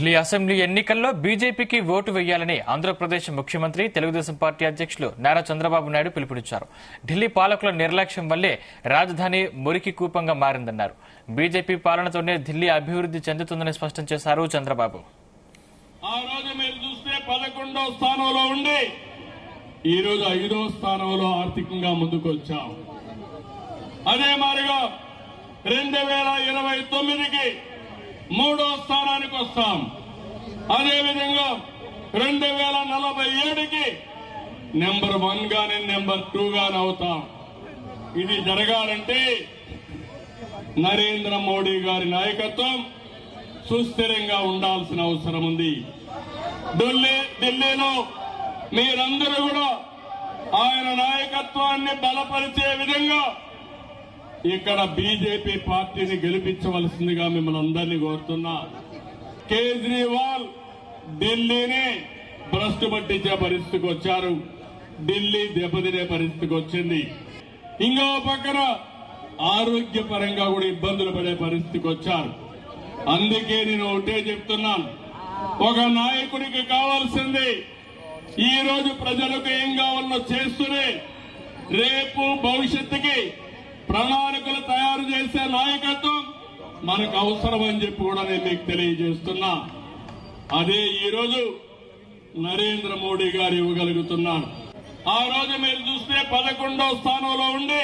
Delhi assembly ఎన్నికల్లో బీజేపీకి vote వేయాలని ఆంధ్రప్రదేశ్ ముఖ్యమంత్రి తెలుగుదేశం పార్టీ అధ్యక్షులు నారా చంద్రబాబు నాయుడు పిలుపునిచ్చారు. ఢిల్లీ పాలకుల నిర్లక్ష్యం వల్లే రాజధాని మురికి కూపంగా మారిందన్నారు. బీజేపీ పాలనతోనే ఢిల్లీ అభివృద్ధి చెందుతుందని స్పష్టం చేశారు చంద్రబాబు. ఆ రోజు మీరు చూస్తే 11వ స్థానంలో ఉండి ఈ రోజు 5వ స్థానంలో ఆర్థికంగా ముందుకు వచ్చాం. అదే మాదిరిగా 2029కి 3వ స్థానానికి వస్తాం. అదేవిధంగా 2047కి నెంబర్ 1 గాని నెంబర్ 2 గాని అవుతాం. ఇది జరగాలంటే నరేంద్ర మోడీ గారి నాయకత్వం సుస్థిరంగా ఉండాల్సిన అవసరం ఉంది. ఢిల్లీలో మీరందరూ కూడా ఆయన నాయకత్వాన్ని బలపరిచే విధంగా ఇక్కడ బీజేపీ పార్టీని గెలిపించవలసిందిగా మిమ్మల్ని అందరినీ కోరుతున్నా. కేజ్రీవాల్ ఢిల్లీని భ్రష్టు పట్టించే పరిస్థితికి వచ్చారు. ఢిల్లీ దెబ్బతినే పరిస్థితికి వచ్చింది. ఇంకో పక్కన ఆరోగ్యపరంగా కూడా ఇబ్బందులు పడే పరిస్థితికి వచ్చారు. అందుకే నేను ఒకటే చెప్తున్నాను, ఒక నాయకుడికి కావాల్సింది ఈ రోజు ప్రజలకు ఏం కావాలో చేస్తూనే రేపు భవిష్యత్తుకి ప్రణాళికలు తయారు చేసే నాయకత్వం మనకు అవసరం అని చెప్పి కూడా నేను మీకు తెలియజేస్తున్నా. అదే ఈ రోజు నరేంద్ర మోడీ గారు ఇవ్వగలుగుతున్నాను. ఆ రోజు మీరు చూస్తే 11వ స్థానంలో ఉండి